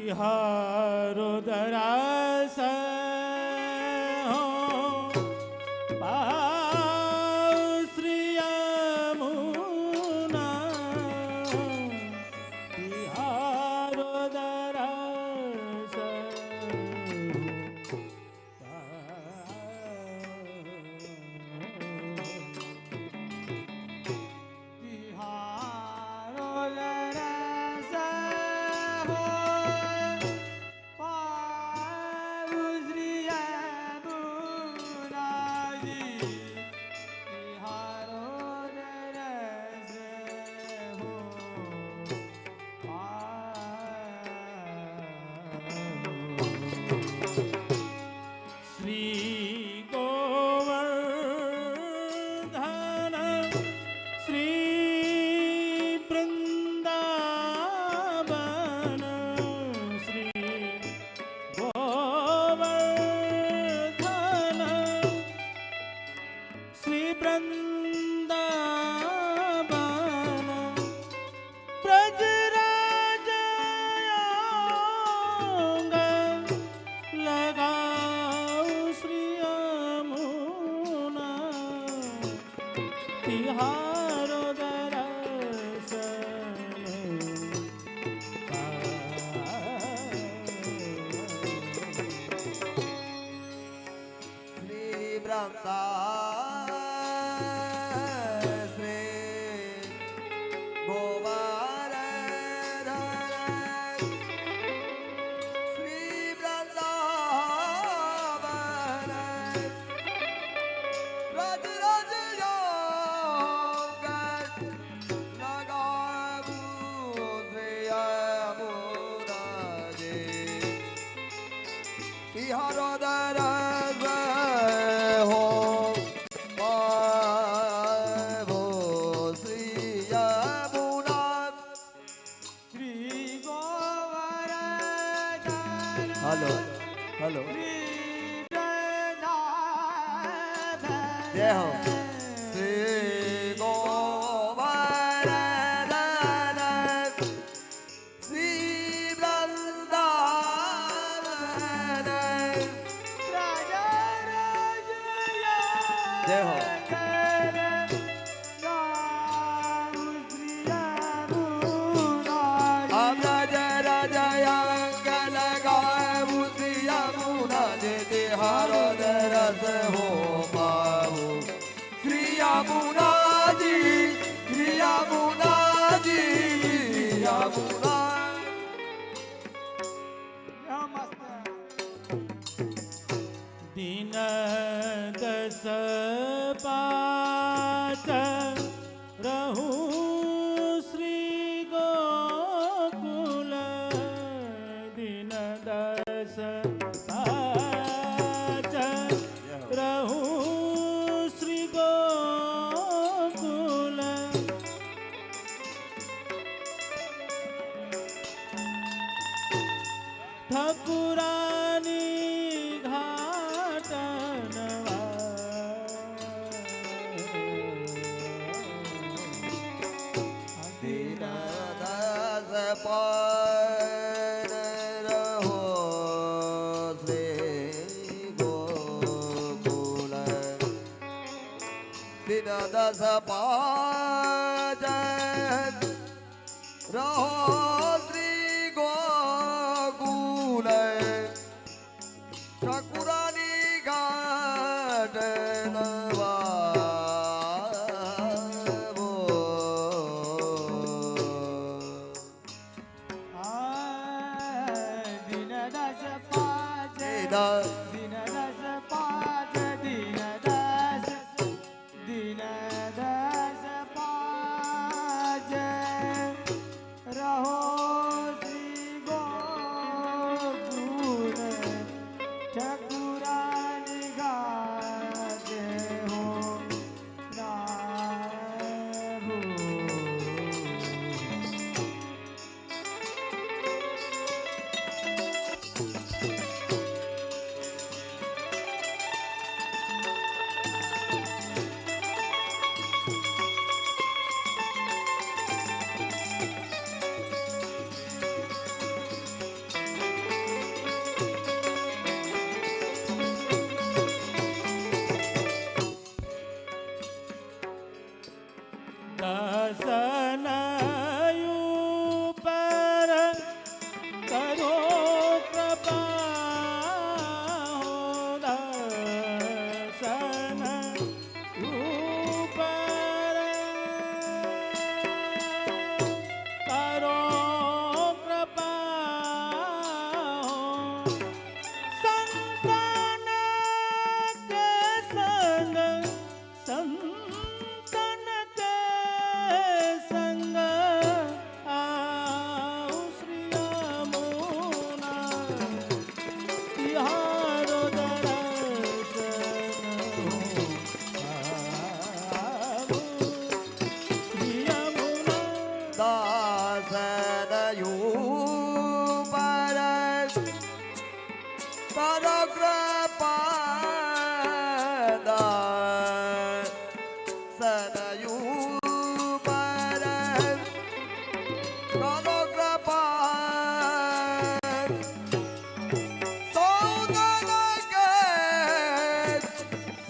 तिहारो दरास हो पाव श्री यमुना तिहारो दरास तिहारो दरस श्री ब्रह्मा श्री गोवर्धन श्री वृंदावन रज रज तिहारो दरस हो पावो श्री यमुना श्री गोवर्धन हेलो हेलो श्री वृंदावन जय हो श्री गोवर्धन श्री वृंदावन जय हो तिहारो दरस हो पाओ श्री यमुना जी श्री यमुना जी यमुना दिन दस पाच रहूं श्री गोकुल दिन दस पाच रहूं श्री गोकुल ठकुरानी पार रहो श्री गोकुल दिन दस पाँच रहो श्री गोकुल ठाकुरानी घाट दिन दस पाँच दिन दस पाँच रहो श्री गोकुल ठकुरानी घाट हो प्रभु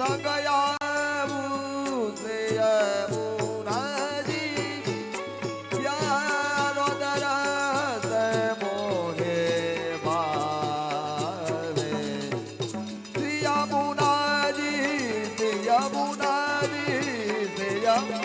સંગયાવું શ્રી યમુનાજી પ્યારો દરસ મોહે ભાવે શ્રી યમુનાજી શ્રી યમુનાજી શ્રી જય હો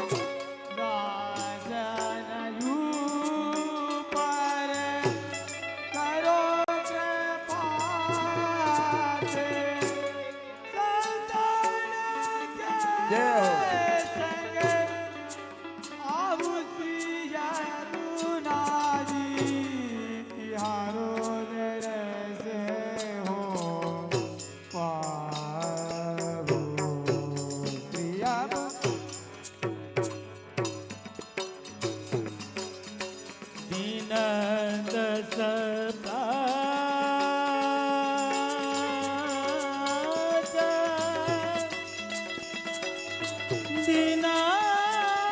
દીન દસ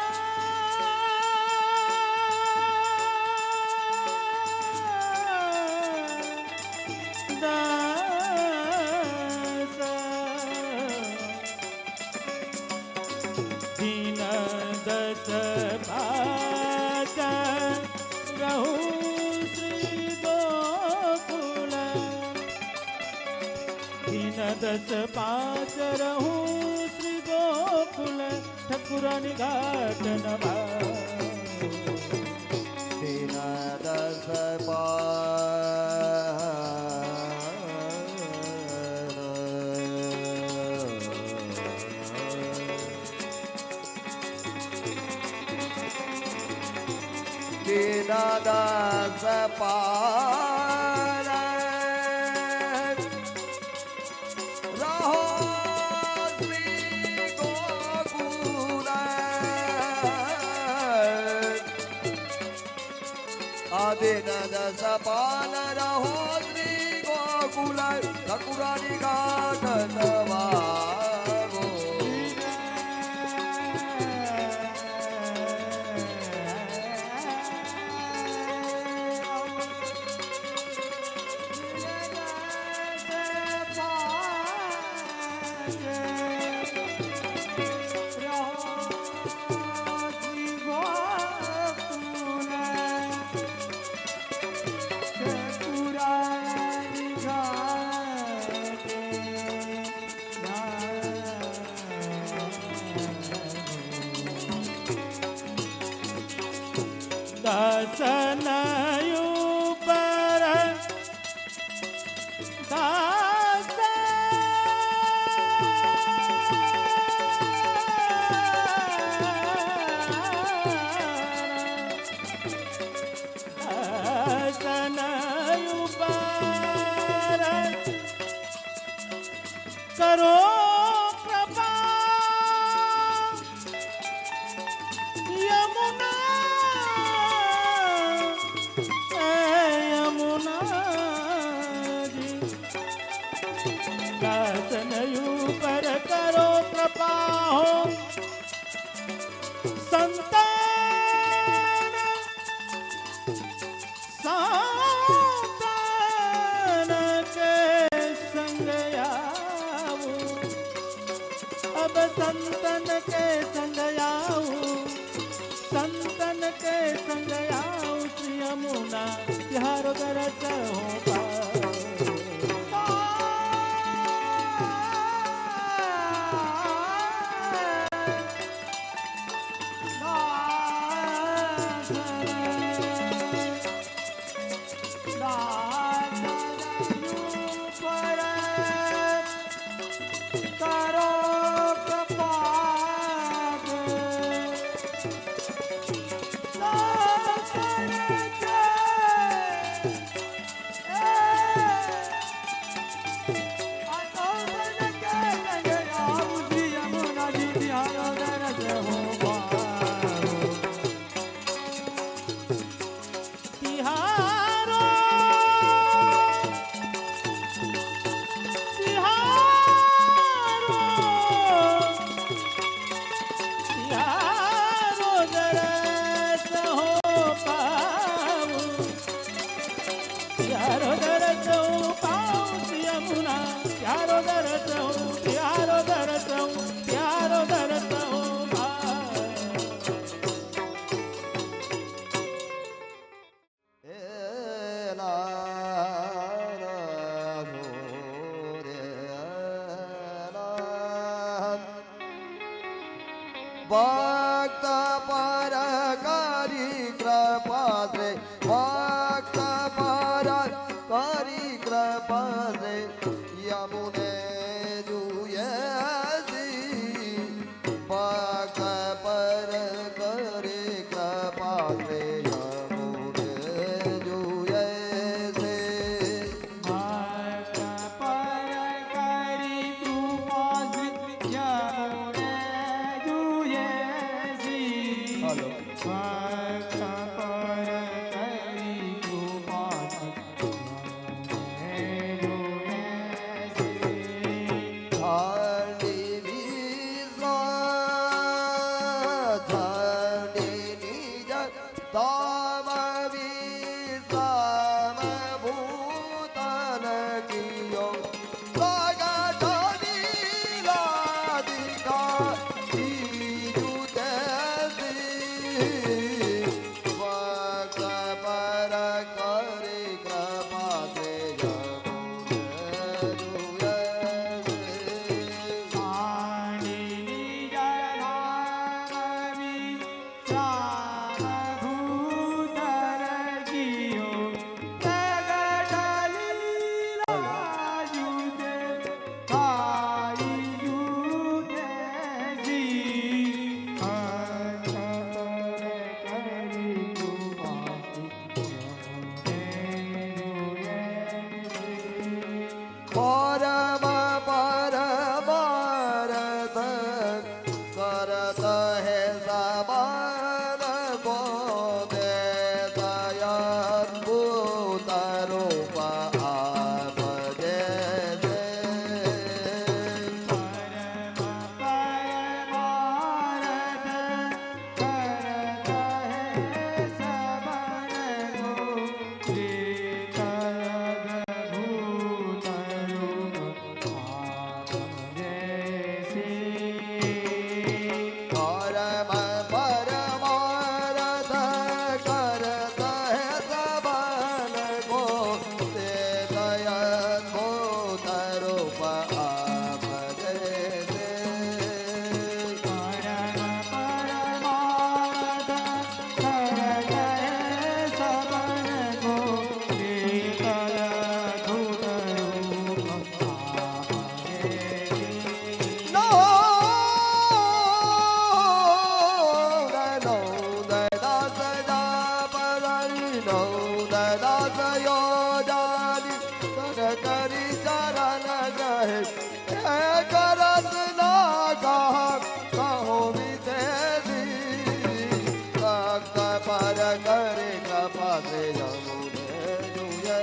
દીન દસ પાચ રહું શ્રી ગોકુલ દીન દસ પાંચ રહું શ્રી ગોકુલ ઠકુરાની ઘાટ નભા દીન દસ દાસ પાર રહો શ્રી ગોકુલ આદિન દસ પાલ રહો શ્રી ગોકુલ ઠકુરાની ઘાટ નવાગો દાસનયું પર દાસ દાસનયું પર કરો દાસનયું પર કરો કૃપા હો સંતાન સંતાન કે સંગ આવું અબ સંતન કે સંગ આવું સંતન કે સંગ આવું શ્રી યમુના તિહારો કરત હો પ્યારો દરસ ભક્ત પર કરી કૃપા રે ભક્ત પર કરી કૃપા રે યમુને જુએ ભક્ત પર કરે કૃપા રે યમુને જુએ ભક્ત પર કરી કૃપા યમુને જુએ હાલો ભક્ત પર કરી કૃપા ઝાડી વિશ્વા ઝાડી નિજ તામ વિશ્વામ ભૂતન કિયો સગડી લાદિકા બીજુતેસી ભક્ત પર કરે કૃપા તે પરમ પરમાર્થ કરત હે સબાન કો દે દયાભૂત રૂપ આપ જે પરમ પરમાર્થ કરત હે સબાન કો દે દયાભૂત રૂપ આપ જે પર કરે કૃપા સે યમુને જુએ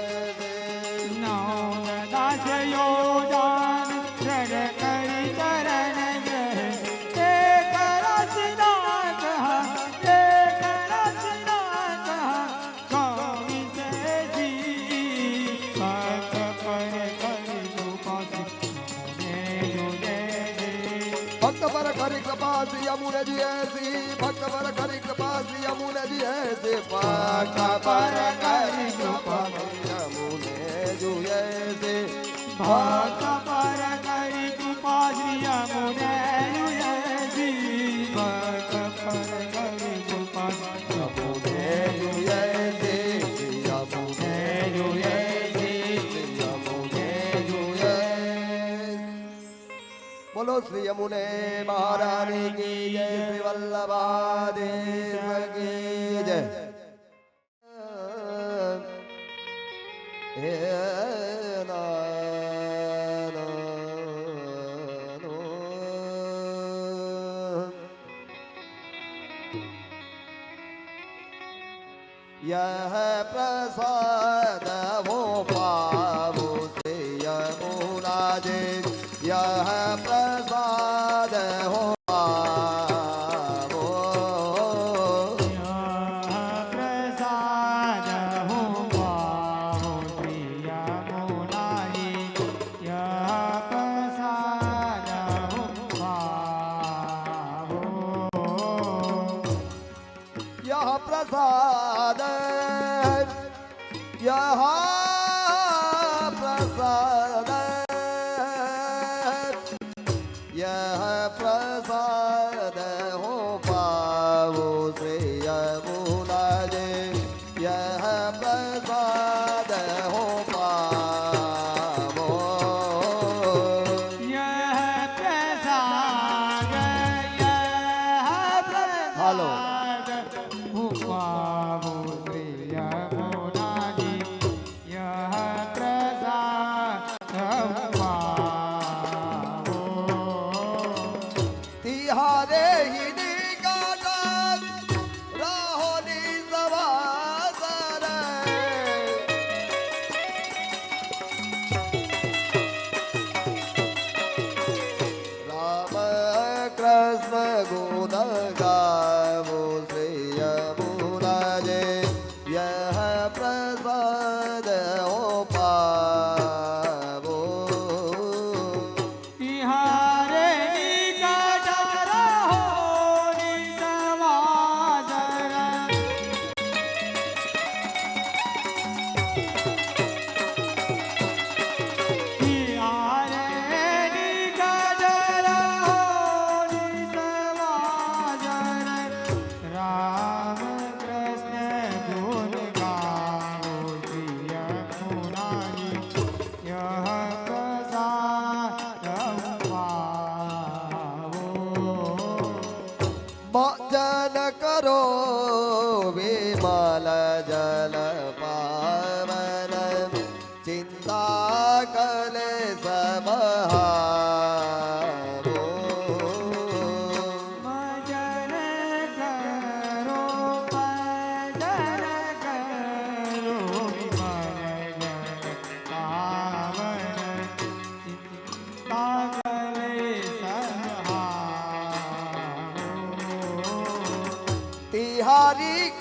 ભક્ત પર કરી કૃપા શ્રી યમુને જીએસી ભક્ત પર કરી કૃપા શ્રી યમુને જીએસી ભક્ત પર કરી કૃપા શ્રી યમુને જીએસી ભક્ત પર કરી કૃપા શ્રી યમુને ભક્ત પર કરી કૃપા યમુને જીએસી યમુને જીએસી યમુને જીએસી બોલો શ્રી યમુને મહારાણી કી જય શ્રી વલ્લભાધીશ કી જય હે ના यह प्रसाद वो पावो से यमुना जी यह प्रसाद हो पावो प्रसाद हो पावो श्री यमुनाजी प्रसाद हो पावो यह प्रसाद यह प्रसाद यह प्रसाद हो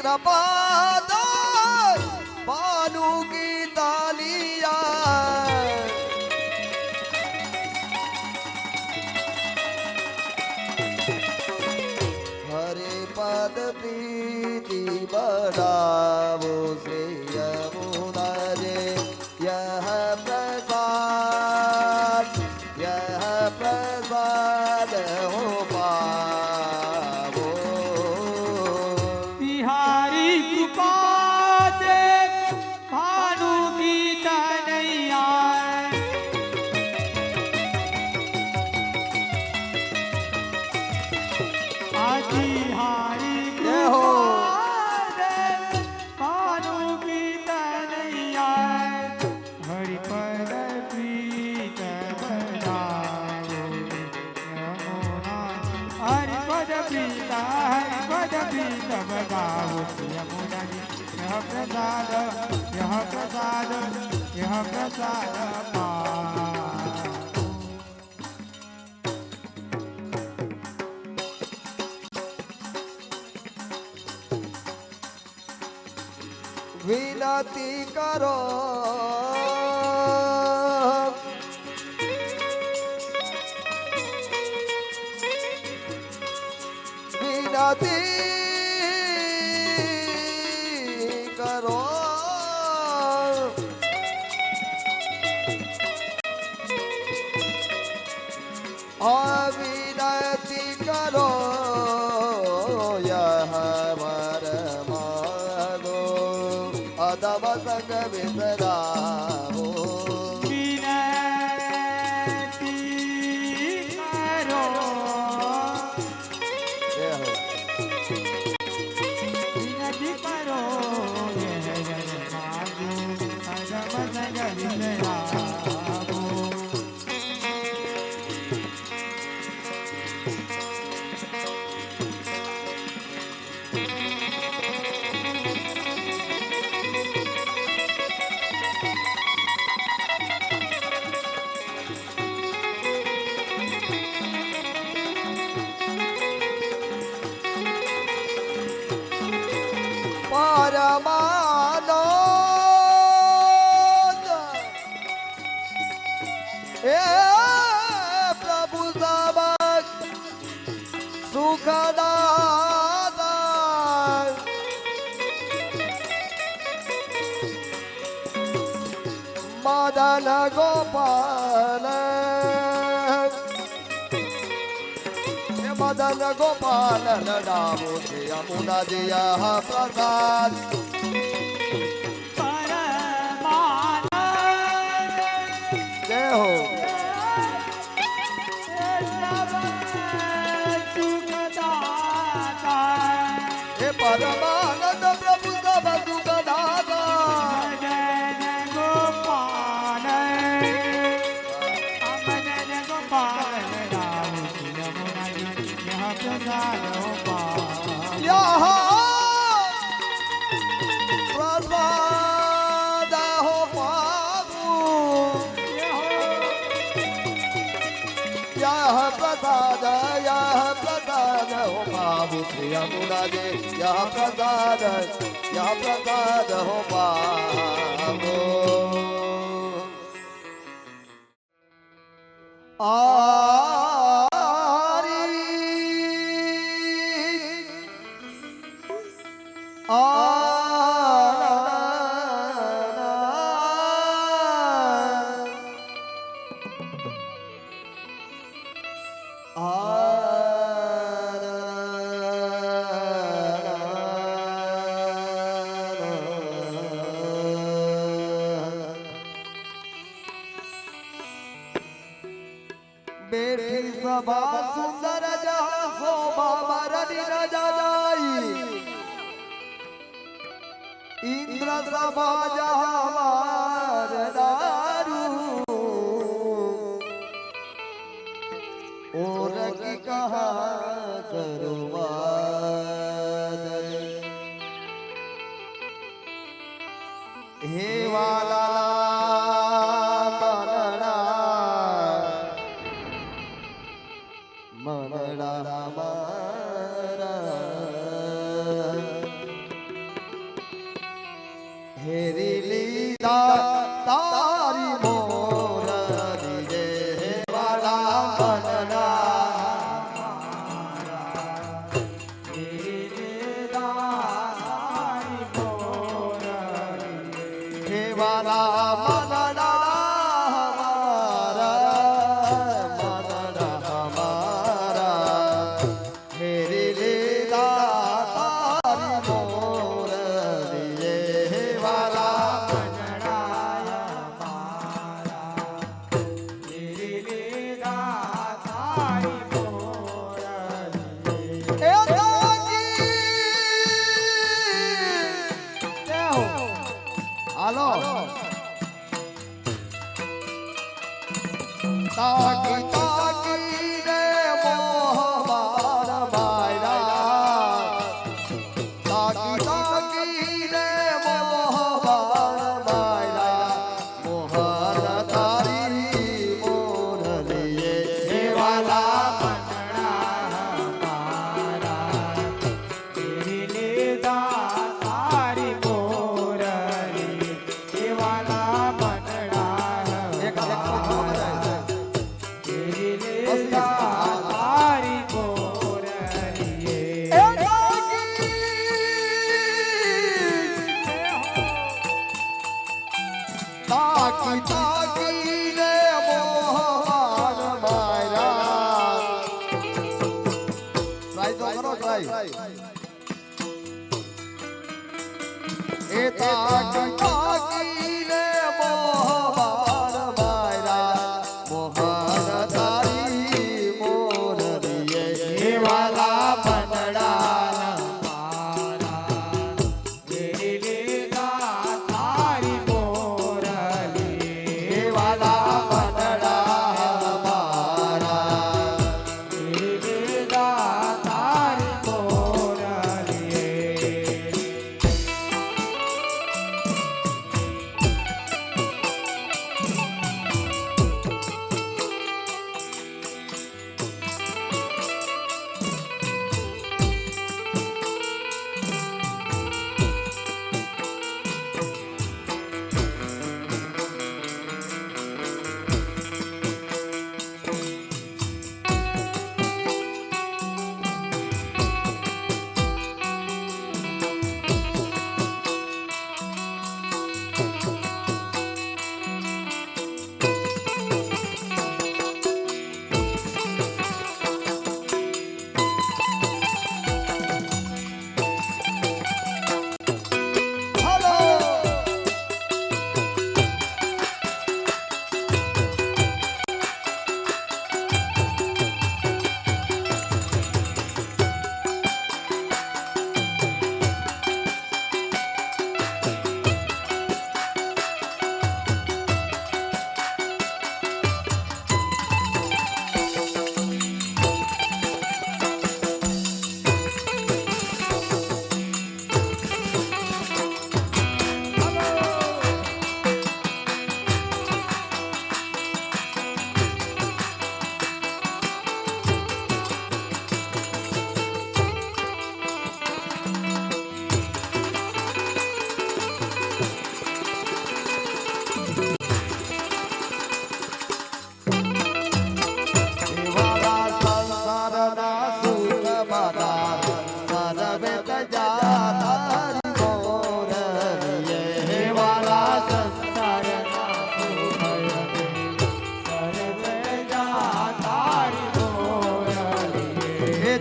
कृपा भानु की तालिया हरे पद प्रीति बढ़ावो से यमुना रे यह प्रसाद हो पावो बिहारी कृपा दे भानु की तनैया बिहारी कृपा दे भानु की तनैया हरिपद प्रीत बढ़ावो यमुना हरिपद प्रीत बढ़ावो यमुना यह प्रसाद यह प्रसाद यह प्रसाद पाओ। विनती करो विनती करो विनती करो यह वर मागो अदब संग विसराओ विनती करो विनती करो यह वर मागो अदब संग विसराओ। परमानंद हे प्रभु सबक सुखदाता मदन गोपाल मदन गोपाल नामो से यमुना जी यह प्रसाद जय हो हे परमानंद प्रभु सब सुखदाता गोपाल मदन गोपाल राम यमुना यह प्रसाद हो पाओ। यह प्रसाद हो पाबू यह प्रसाद हो पाबू यमुना जी यह प्रसाद हो पाबू बेटी सभा सुंदर जहाँ शोभा मरणी न जाई इंद्र सभा जहाँ मार दारू और की कहा करो वादन हे वाला मनड़ा मनड़ा વાલા મંડળા મારા તેરી લીધા તારી મોરલી એ વાલા મંડળા તેરી લીધા તારી મોરલી તાકી તાકી ને મોહન મારા ટ્રાય તો કરો ટ્રાય એ તાકી તાકી ને મોહન મારા મોહન તારી મોરલીએ એ વાલા મંડળા મારા તેરી લીધા તારી મોરલી એ વાલા મંડળા મારા તેરી લીધા તારી મોરલી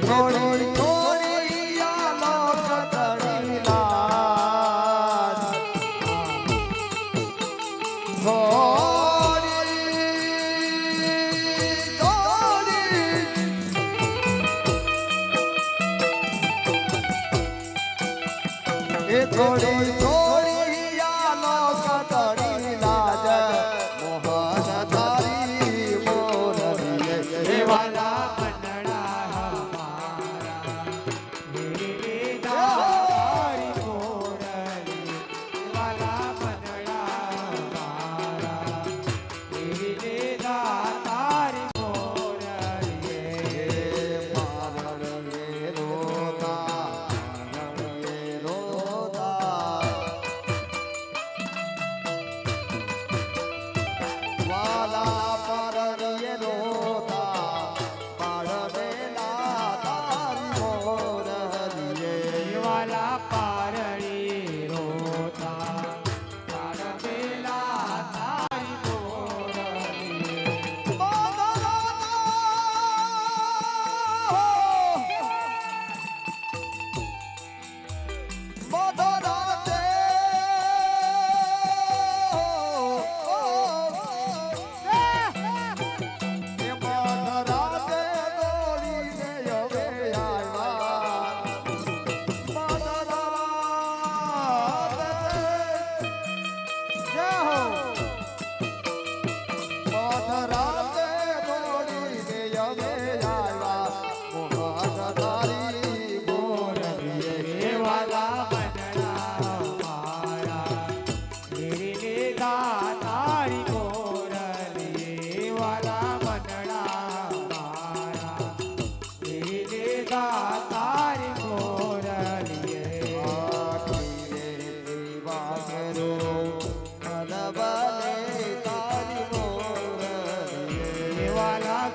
થોડી થોડી આલોક તણી લાજ થોડી થોડી એ થોડી થોડી આલોક તણી લાજ મોહન તારી મોરલીએ એ વાલા મંડળા મારા તેરી લીધા તારી મોરલી એ વાલા મંડળા મારા તેરી લીધા તારી મોરલી મારણે રોતા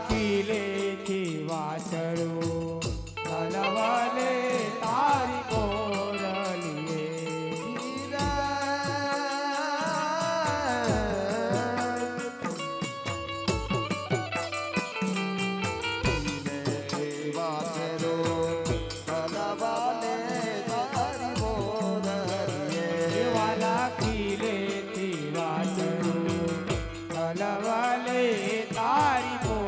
કિલેથી વાછરું હલવાલે તારી મોરલીએ વાલા કિલેથી વાછરું હલવાલે તારી મોરલીએ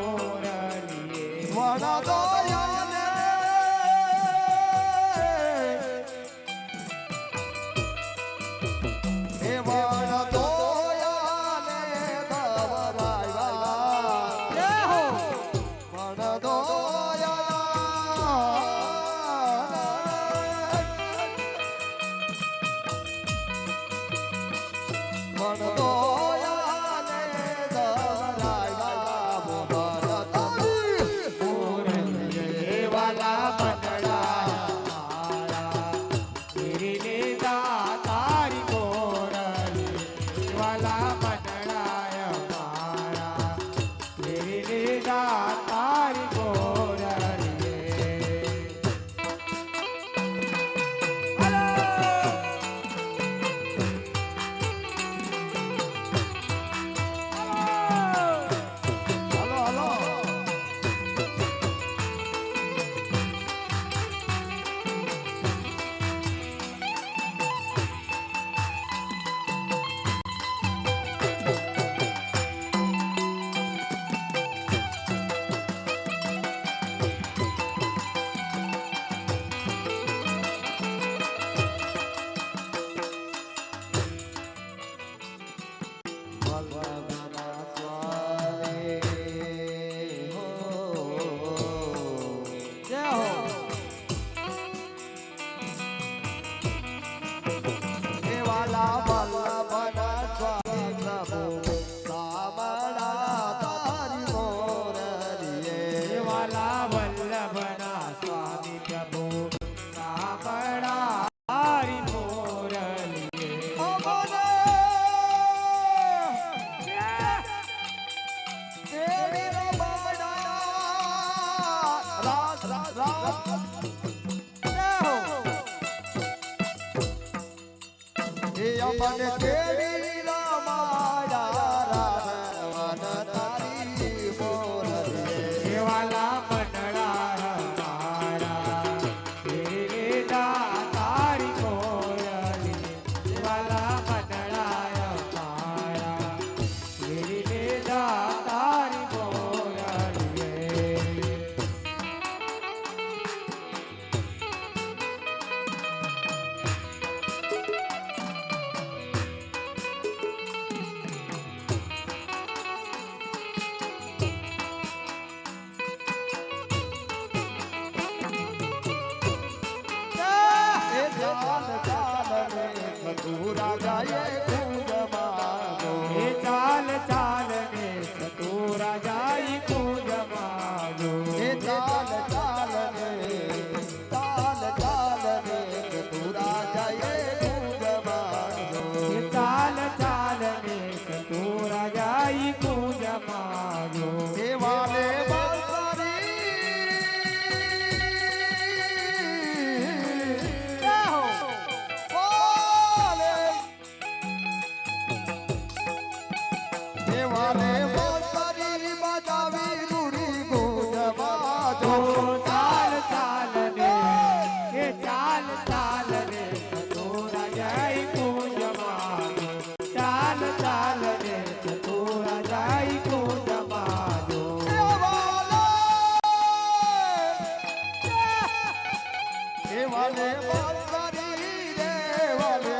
મને કેડી રમાયા રાધવન તારી મોરલીએ વાલા મંડળા હમારા લીલા તારી મોરલીએ વાલા મંડળા હમારા લીલા તારી મોરલીએ ચાલ ચાલ ને સતુરા જાય કુંજ માગો ચાલ ચાલ ને ચાલ ચાલ ને તુરા જાય કુંજમાનો ચાલ ચાલ ને સતુરા જાય કુંજ માગો દેવાને દેવાને બોલરી બજાવી રૂડી કુંજમાનો ચાલ ચાલ ને એ ચાલ ચાલ ને સતુરા જાય કુંજ માગો ચાલ ચાલ ને સતુરા જાય કુંજ માગો દેવાને બોલરી દેવાને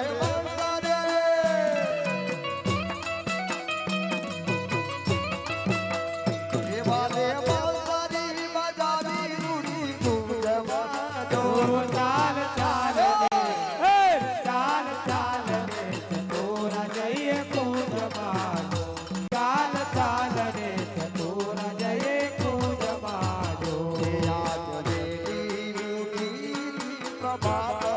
દેવાને બોલરી બજાવી રૂડી કુંજમાનો ચાલ ચાલ ને ચાલ ચાલ ને સતુરા જઈએ કુંજ માગો ચાલ ચાલ ને સતુરા જઈએ કુંજ માગો આજ દેવી રૂડી પ્રભાત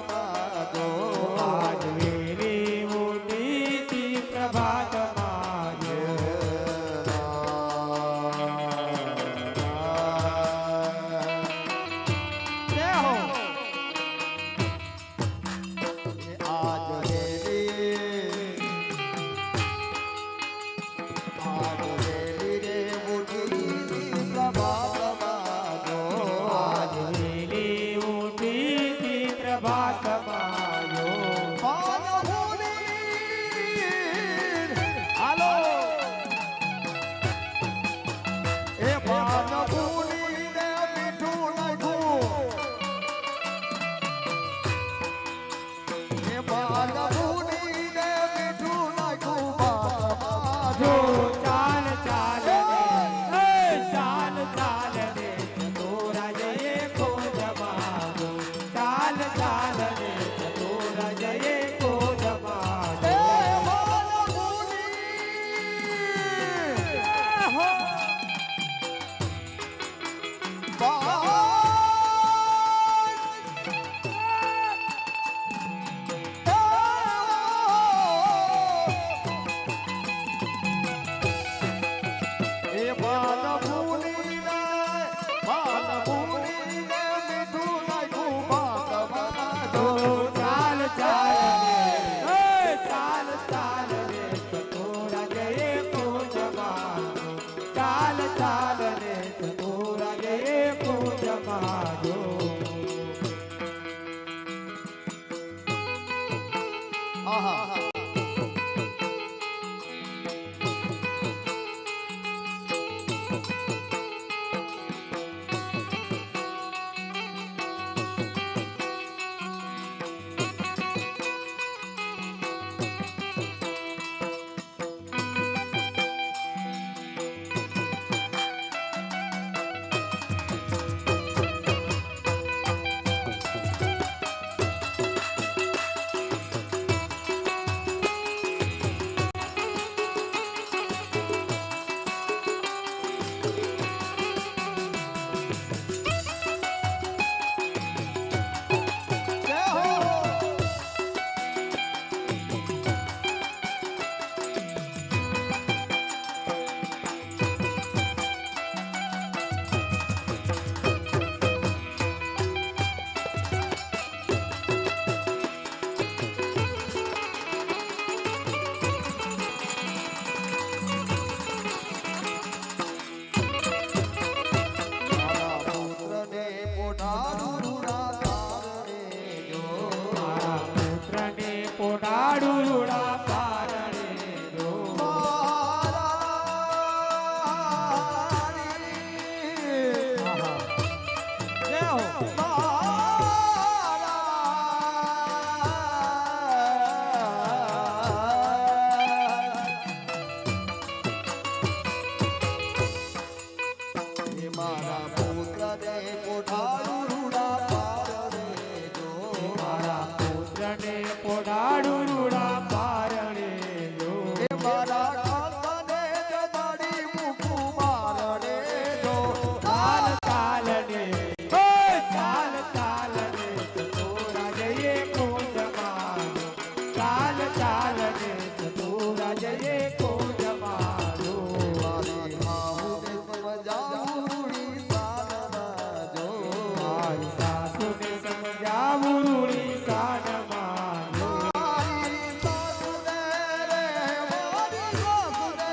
બાત માયો હાલો એ પાન ભૂલી ને મીઠું નાખ્યું એ પાન ભૂલી ને મીઠું નાખ્યું જો ચાલ ચાલ રે ચાલ ચાલ રે તોરા જયે ખોજ માગો ચાલ ચાલ રે તોરા જયે ખોજ માગો ચાલ ચાલ રે ચાલ ચાલ રે તોરા જયે ખોજ માગો ચાલ ચાલ રે તોરા જયે ખોજ માગો પોટાડું રૂડા પારણે જો જય હો મારા પુત્ર ને પોઠાડું રૂડા પારણે જો મારા પુત્રને પોટાડું રૂડા પારણે જો એ મારા કાંતાને જગાડી મૂકું મારણે જો ચાલ ચાલ ને ચાલ ચાલ ને તોરા જયે ખોજ માગો ચાલ ચાલ ને તોરા જયે ખોજ માગો મારી માહુને સમજાવું સાના જો મારી સાસુને સમજાવું રૂડી સાનમાં જો મારી સાસુને રે મારી સાસુને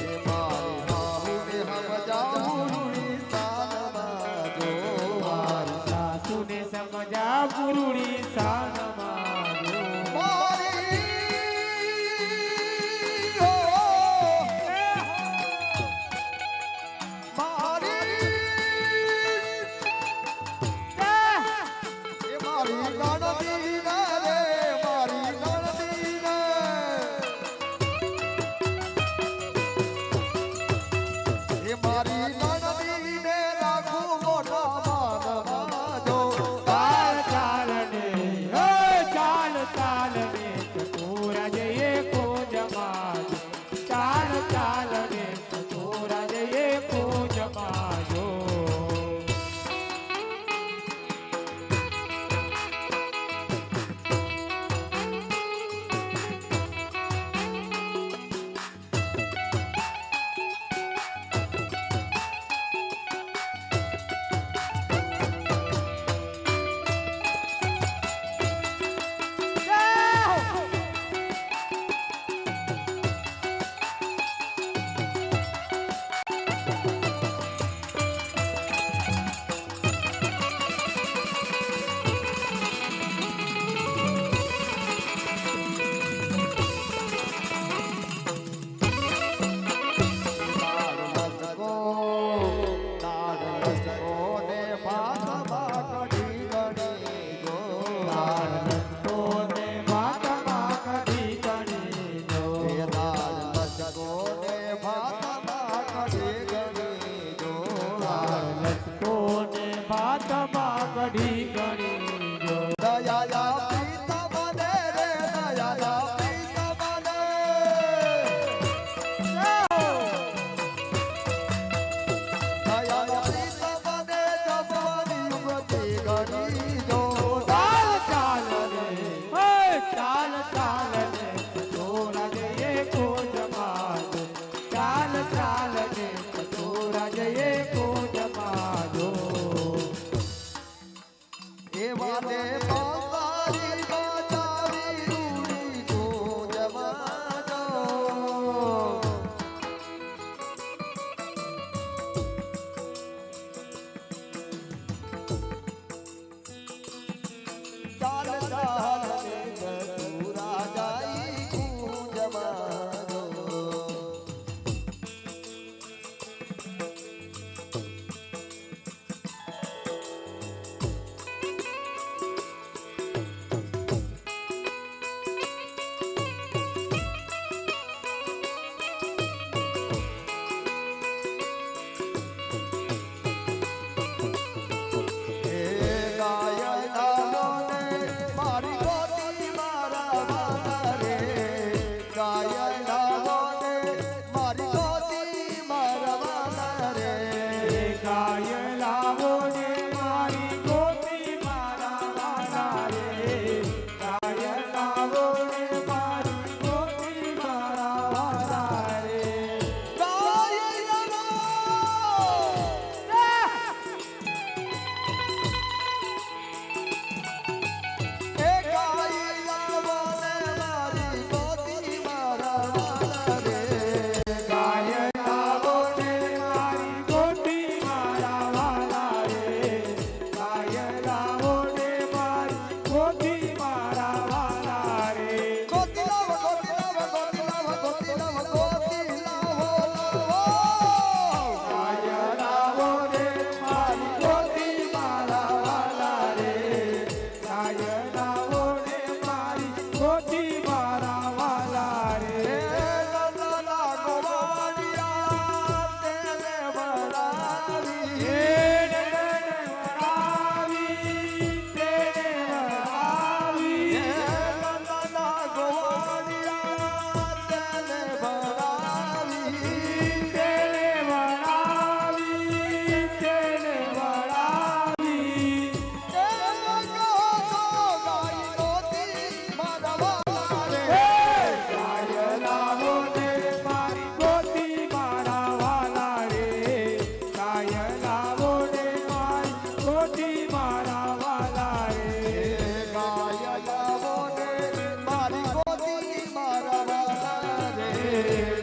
એ મારી માહુને સમજાવું સાના જો મારી સાસુને સમજાવું રૂડી સાનમાં જો મારી હો મારી એ મારી નણદી ને રે મારી નણદી ને એ મારી નણદી ને રાખું મોટા માનમાં જો ચાલ ચાલ ને ચાલ ચાલ ને તોરા જયે ખોજ માગો ચાલ ચાલ ને તોરા જયે ખોજ માગો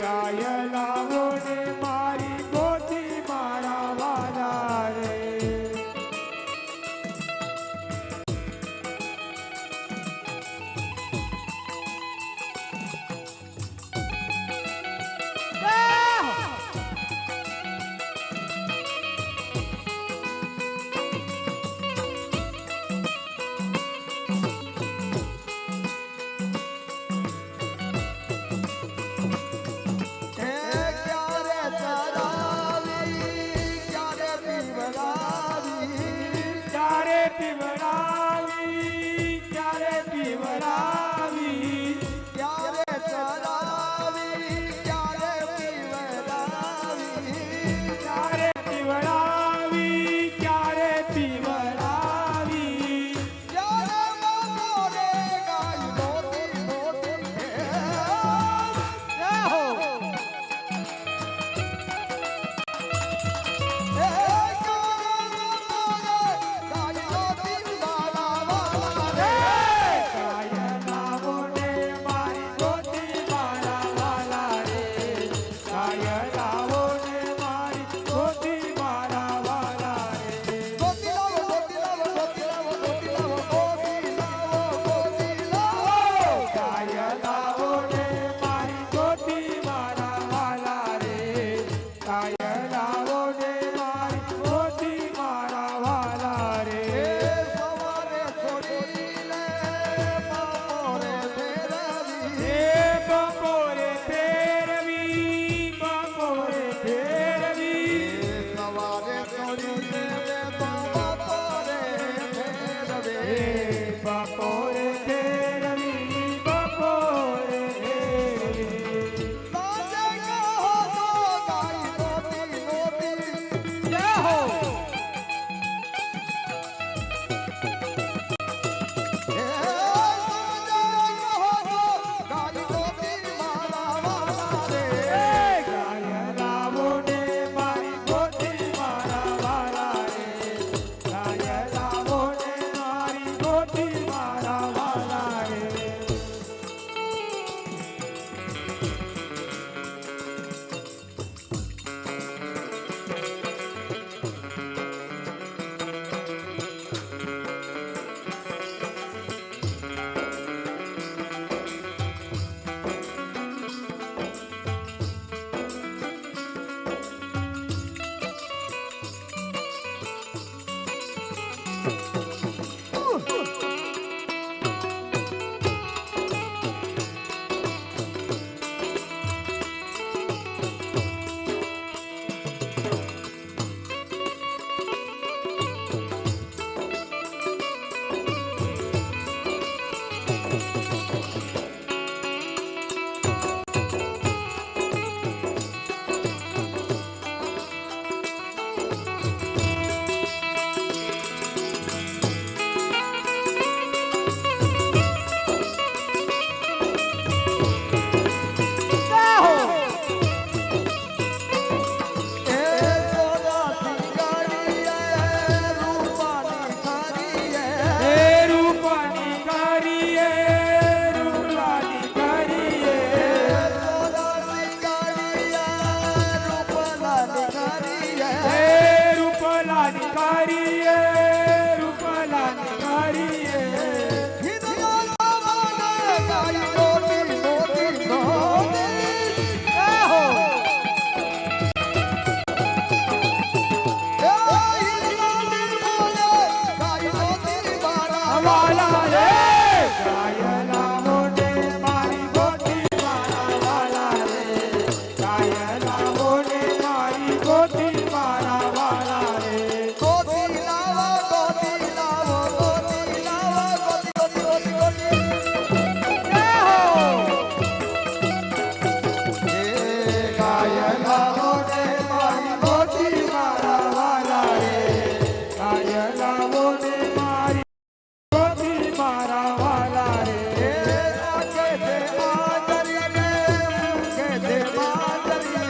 ગાય લાવો ને મારી ગોતી મારા વાલા રે. ક્યારે પીવડાવી ક્યારે પીવડાવી ક્યારે પીવડાવી ક્યારે પીવડાવી ગાય લાવો ને મારી ગોતી મારા વાલા રે. ગાય લાવો ને મારી ગોતી મારા વાલા રે. ગાય લાવો ને મારી ગોતી મારા વાલા રે. ગાય લાવો ને મારી ગોતી મારા વાલા રે. એ બપોરે ફેરવી બપોરે ફેરવી એ બપોરે ફેરવી બપોરે ફેરવી જય હો. ગાય લાવો ને મારી ગોતી મારા વાલા રે. ગાય લાવો ને મારી ગોતી મારા વાલા રે. મારા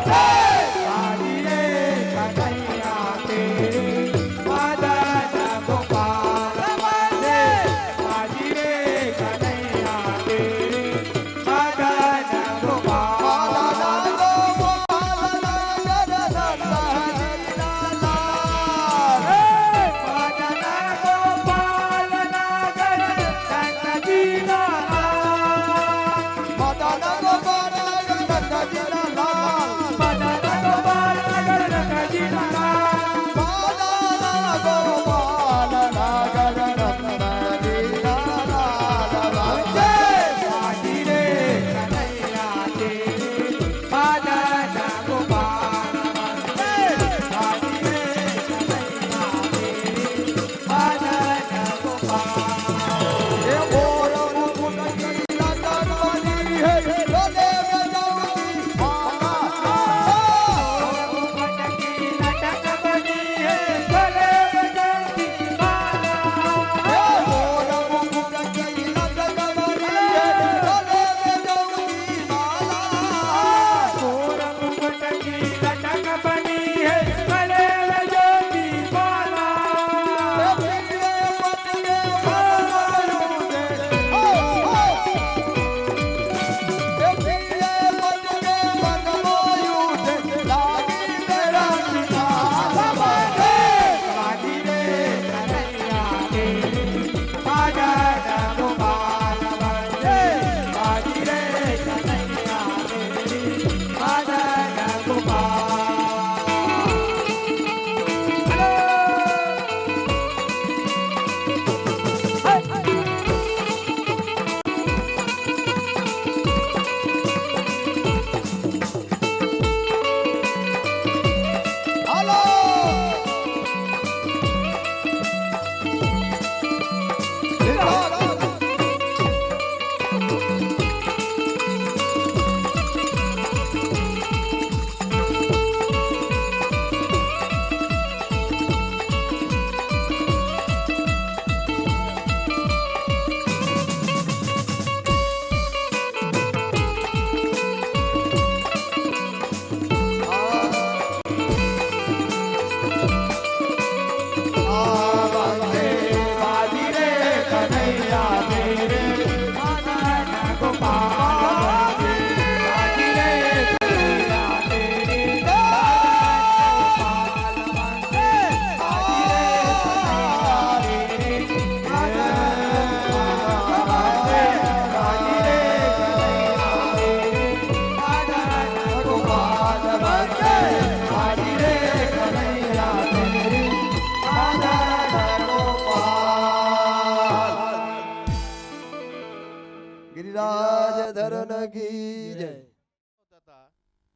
મારી રે કનૈયા તેરી મદન ગોપાલ વંદે મારી રે કનૈયા તેરી મદન ગોપાલ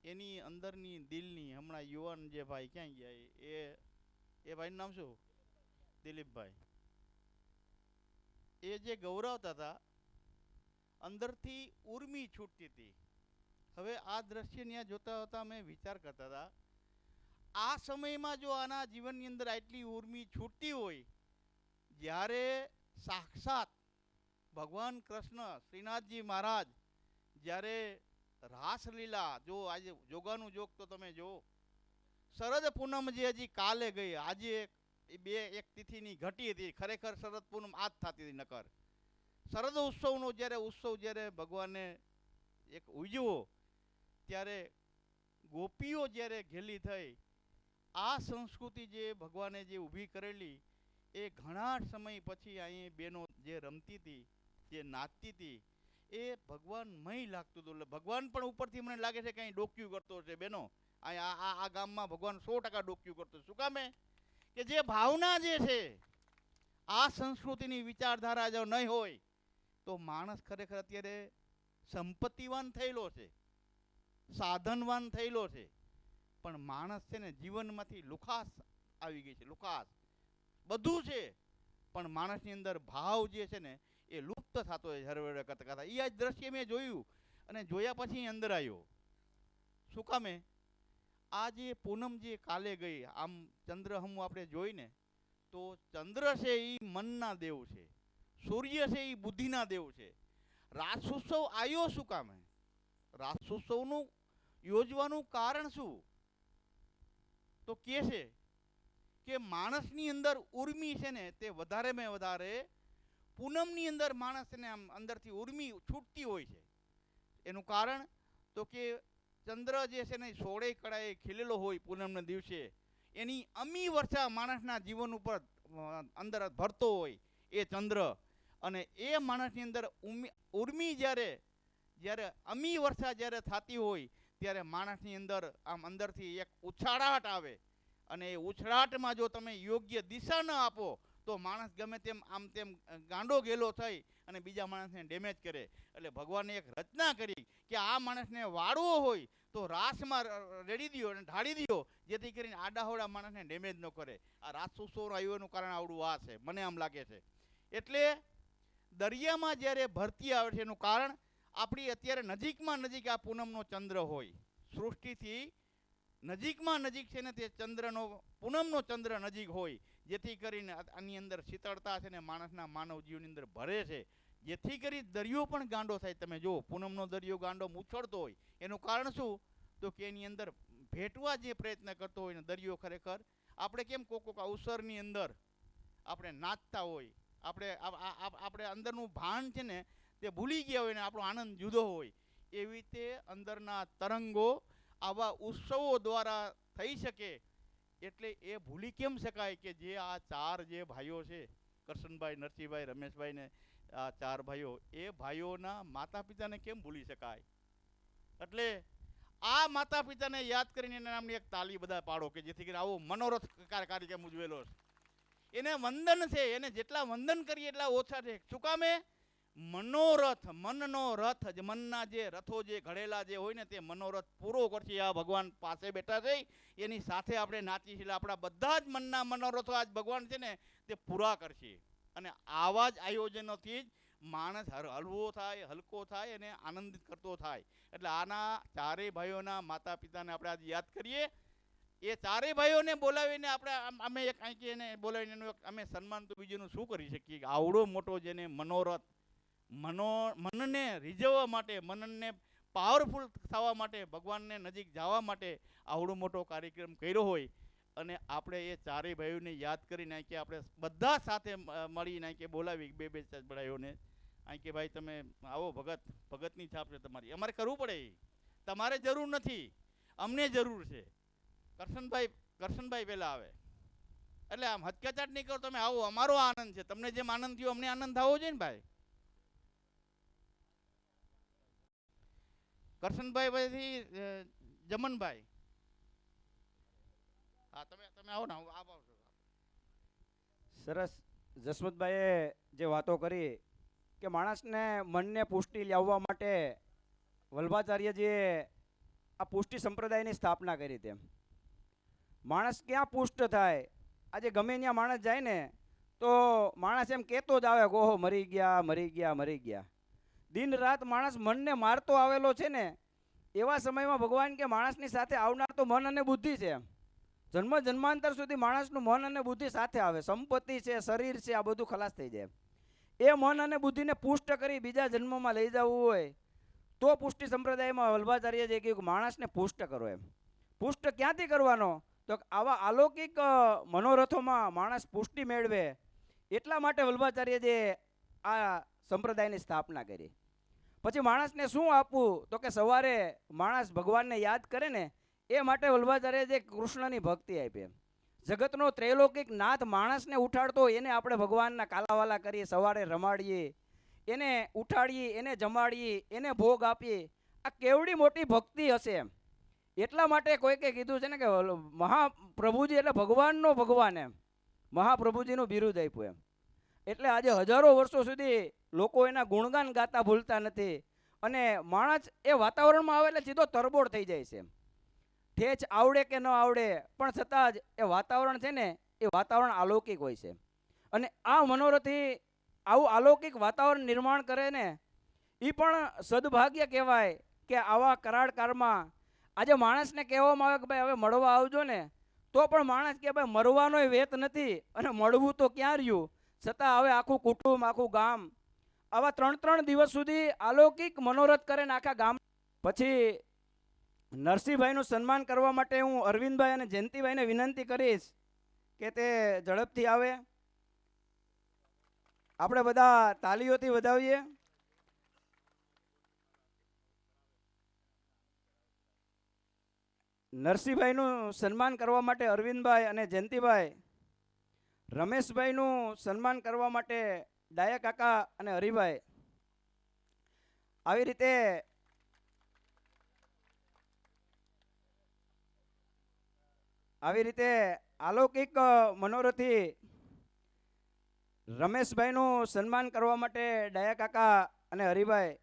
એની અંદરની દિલની હમણાં યુવાન જે ભાઈ ક્યાં ગયા એ ભાઈનું નામ શું? દિલીપભાઈ. એ જે ગૌરવતા હતા અંદરથી ઉર્મી છૂટતી હતી. હવે આ દ્રશ્ય ત્યાં જોતા હતા મેં વિચાર કરતા હતા આ સમયમાં જો આના જીવનની અંદર આટલી ઉર્મી છૂટતી હોય જ્યારે સાક્ષાત ભગવાન કૃષ્ણ શ્રીનાથજી મહારાજ જ્યારે રાસલીલા જો આજે જોગાનું જોગ તો તમે જો શરદ પૂનમ જે હજી કાલે ગઈ આજે એક તિથિની ઘટી હતી ખરેખર શરદ પૂનમ આજ થતી હતી નકર શરદ ઉત્સવનો જ્યારે ઉત્સવ જ્યારે ભગવાને એક ઉજવો ત્યારે ગોપીઓ જ્યારે ઘેલી થઈ આ સંસ્કૃતિ જે ભગવાને જે ઊભી કરેલી એ ઘણા સમય પછી અહીં બહેનો જે રમતી હતી જે નાચતી હતી એ ભગવાનમય લાગતું હતું. એટલે ભગવાન પણ ઉપરથી મને લાગે છે કંઈ ડોક્યું કરતો છે બહેનો. આ ગામમાં ભગવાન 100% ડોક્યું કરતો. શું કામે કે જે ભાવના જે છે આ સંસ્કૃતિની વિચારધારા જો નહીં હોય તો માણસ ખરેખર અત્યારે સંપત્તિવાન થયેલો છે, સાધનવાન થયેલો છે, પણ માણસ છે ને જીવનમાંથી લુખાસ આવી ગઈ છે. લુખાસ બધું છે પણ માણસની અંદર ભાવ જે છે ને એ લુપ્ત થતો હોય હરવેળે કરતા. એ આ દ્રશ્ય મેં જોયું અને જોયા પછી અંદર આવ્યો. શું કામે આ જે પૂનમ જે કાલે ગઈ આમ ચંદ્ર હમ આપણે જોઈને તો ચંદ્ર છે એ મનના દેવ છે, સૂર્ય છે એ બુદ્ધિના દેવ છે. રાસોત્સવ આવ્યો શું કામે? રાસોત્સવનું યોજવાનું કારણ શું? તો કે છે કે માણસની અંદર ઉર્મી છે ને તે વધારેમાં વધારે પૂનમની અંદર માણસને આમ અંદરથી ઉર્મી છૂટતી હોય છે. એનું કારણ તો કે ચંદ્ર જે છે ને 16 કળાએ ખીલેલો હોય પૂનમના દિવસે, એની અમી વર્ષા માણસના જીવન ઉપર અંદર ભરતો હોય એ ચંદ્ર, અને એ માણસની અંદર ઉર્મી જ્યારે અમી વર્ષા જ્યારે થતી હોય ત્યારે માણસની અંદર આમ અંદરથી એક ઉછાળાટ આવે, અને એ ઉછળાટમાં જો તમે યોગ્ય દિશા ન આપો તો માણસ ગમે તેમ આમ તેમ ગાંડો ગેલો થઈ અને બીજા માણસને ડેમેજ કરે. એટલે ભગવાને એક રચના કરી કે આ માણસને વાળવો હોય તો રાસમાં રેડી દો અને ઢાળી દો, જેથી કરીને આડાહોડા માણસને ડેમેજ ન કરે. આ રાસુસોર આવ્યું કારણ આવડું આ છે, મને આમ લાગે છે. એટલે દરિયામાં જ્યારે ભરતી આવે છે એનું કારણ આપણી અત્યારે નજીકમાં નજીક આ પૂનમનો ચંદ્ર હોય, સૃષ્ટિથી નજીકમાં નજીક છે ને તે ચંદ્રનો પૂનમનો ચંદ્ર નજીક હોય, જેથી કરીને આની અંદર શીતળતા છે ને માણસના માનવ જીવની અંદર ભરે છે, જેથી કરી દરિયો પણ ગાંડો થાય. તમે જુઓ પૂનમનો દરિયો ગાંડો ઉછળતો હોય એનું કારણ શું? તો કે એની અંદર ભેટવા જે પ્રયત્ન કરતો હોય ને દરિયો ખરેખર આપણે કેમ કોક અવસરની અંદર આપણે નાચતા હોય, આપણે અંદરનું ભાન છે ને તે ભૂલી ગયા હોય ને આપણો આનંદ જુદો હોય, એવી રીતે અંદરના તરંગો આવા ઉત્સવો દ્વારા થઈ શકે. એટલે એ ભૂલી કેમ શકાય કે જે આ ચાર જે ભાઈઓ છે, કરશનભાઈ, નરસિંહભાઈ, રમેશભાઈ ને આ ચાર ભાઈઓ, એ ભાઈઓના માતા પિતાને કેમ ભૂલી શકાય? એટલે આ માતા પિતાને યાદ કરીને એના નામની એક તાલી બધા પાડો કે જેથી કરીને આવો મનોરથ કાર્યક્રમ ઉજવેલો છે. એને વંદન છે, એને જેટલા વંદન કરીએ એટલા ઓછા છે. શું કામે? મનોરથ, મનનો રથ, મનના જે રથો જે ઘડેલા જે હોય ને તે મનોરથ પૂરો કરશે આ ભગવાન પાસે બેઠા છે, એની સાથે આપણે નાચી છીએ. આપણા બધા જ મનના મનોરથો આજ ભગવાન છે ને તે પૂરા કરશે. અને આવા જ આયોજનોથી જ માણસ હળવો થાય, હલકો થાય અને આનંદિત કરતો થાય. એટલે આના ચારેય ભાઈઓના માતા પિતાને આપણે આજે યાદ કરીએ. એ ચારેય ભાઈઓને બોલાવીને અમે એક કંઈક એને બોલાવીને એનું અમે સન્માન તો બીજું શું કરી શકીએ કે આવડો મોટો જેને મનોરથ, મનને રીઝવવા માટે, મનને પાવરફુલ થવા માટે, ભગવાનને નજીક જવા માટે આવડો મોટો કાર્યક્રમ કર્યો હોય, અને આપણે એ ચારેય ભાઈઓને યાદ કરીને કે આપણે બધા સાથે મળીને કે બોલાવી બે ભાઈઓને અહીં કે ભાઈ તમે આવો, ભગતની છાપ છે તમારી, અમારે કરવું પડે, તમારે જરૂર નથી, અમને જરૂર છે. કરશનભાઈ પહેલા આવે, એટલે આમ હચકચાટ નહીં કરો, તમે આવો, અમારો આનંદ છે, તમને જેમ આનંદ થયો અમને આનંદ થવો જોઈએ ને ભાઈ. કરશનભાઈ પછી જમનભાઈ, હા તમે આવો ને. સરસ. જસવંતભાઈએ જે વાતો કરી કે માણસને મનને પુષ્ટિ લાવવા માટે વલ્ભાચાર્યજીએ આ પુષ્ટિ સંપ્રદાયની સ્થાપના કરી. તેમ માણસ ક્યાં પુષ્ટ થાય? આજે ગમે ત્યાં માણસ જાય ને તો માણસ એમ કહેતો જ આવે કે ઓહો મરી ગયા, મરી ગયા, મરી ગયા. દિન રાત માણસ મનને મારતો આવેલો છે ને, એવા સમયમાં ભગવાન કે માણસની સાથે આવનાર તો મન અને બુદ્ધિ છે. જન્મ જન્માંતર સુધી માણસનું મન અને બુદ્ધિ સાથે આવે. સંપત્તિ છે, શરીર છે, આ બધું ખલાસ થઈ જાય. એ મન અને બુદ્ધિને પુષ્ટ કરી બીજા જન્મમાં લઈ જવું હોય તો પુષ્ટિ સંપ્રદાયમાં વલ્ભાચાર્ય જે કહ્યું કે માણસને પુષ્ટ કરો. એમ પુષ્ટ ક્યાંથી કરવાનો? તો આવા અલૌકિક મનોરથોમાં માણસ પુષ્ટિ મેળવે. એટલા માટે વલ્ભાચાર્ય જે આ સંપ્રદાયની સ્થાપના કરી. પછી માણસને શું આપવું? તો કે સવારે માણસ ભગવાનને યાદ કરે ને એ માટે વલ્ભાચાર્ય જે કૃષ્ણની ભક્તિ આપી. જગતનો ત્રૈલોકિક નાથ માણસને ઉઠાડતો, એને આપણે ભગવાનના કાલાવાલા કરીએ, સવારે રમાડીએ, એને ઉઠાડીએ, એને જમાડીએ, એને ભોગ આપીએ. આ કેવડી મોટી ભક્તિ હશે એમ. એટલા માટે કોઈકે કીધું છે ને કે મહાપ્રભુજી એટલે ભગવાનનો ભગવાન, એમ મહાપ્રભુજીનું બિરુદ આપ્યું એમ. એટલે આજે હજારો વર્ષો સુધી લોકો એના ગુણગાન ગાતા ભૂલતા નથી. અને માણસ એ વાતાવરણમાં આવે એટલે સીધો તરબોળ થઈ જાય છે. ઠેચ આવડે કે ન આવડે પણ છતાં જ એ વાતાવરણ છે ને એ વાતાવરણ અલૌકિક હોય છે. અને આ મનોરથી આવું અલૌકિક વાતાવરણ નિર્માણ કરે ને એ પણ સદભાગ્ય કહેવાય કે આવા કરાળ કાળમાં આજે માણસને કહેવામાં આવે કે ભાઈ હવે મળવા આવજો ને, તો પણ માણસ કે ભાઈ મરવાનોય વેત નથી અને મળવું તો ક્યાં રહ્યું. છતાં હવે આખું કુટુંબ, આખું ગામ આવા 3-3 દિવસ સુધી અલૌકિક મનોરથ કરે ને આખા ગામ. પછી નરસિંહભાઈનું સન્માન કરવા માટે હું અરવિંદભાઈ અને જયંતિભાઈને વિનંતી કરીશ કે તે ઝડપથી આવે. આપણે બધા તાલીઓથી વધાવીએ. નરસિંહભાઈનું સન્માન કરવા માટે અરવિંદભાઈ અને જયંતિભાઈ, રમેશભાઈનું સન્માન કરવા માટે ડાયા કાકા અને હરિભાઈ. આવી રીતે અલૌકિક મનોરથી રમેશભાઈનું સન્માન કરવા માટે ડાયા કાકા અને હરિભાઈ,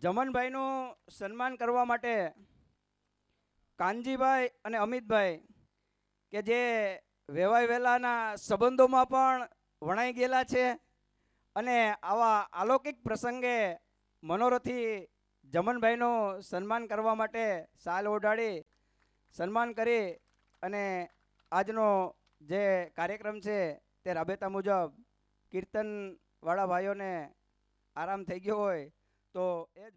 જમનભાઈનું સન્માન કરવા માટે કાનજીભાઈ અને અમિતભાઈ, કે જે વેવાય વેલાના સંબંધોમાં પણ વણાઈ ગયેલા છે અને આવા અલૌકિક પ્રસંગે મનોરથી જમનભાઈનું સન્માન કરવા માટે સાલ ઓઢાડી સન્માન કરી અને આજનો જે કાર્યક્રમ છે તે રાબેતા મુજબ કીર્તનવાળા ભાઈઓને આરામ થઈ ગયો હોય તો એ જ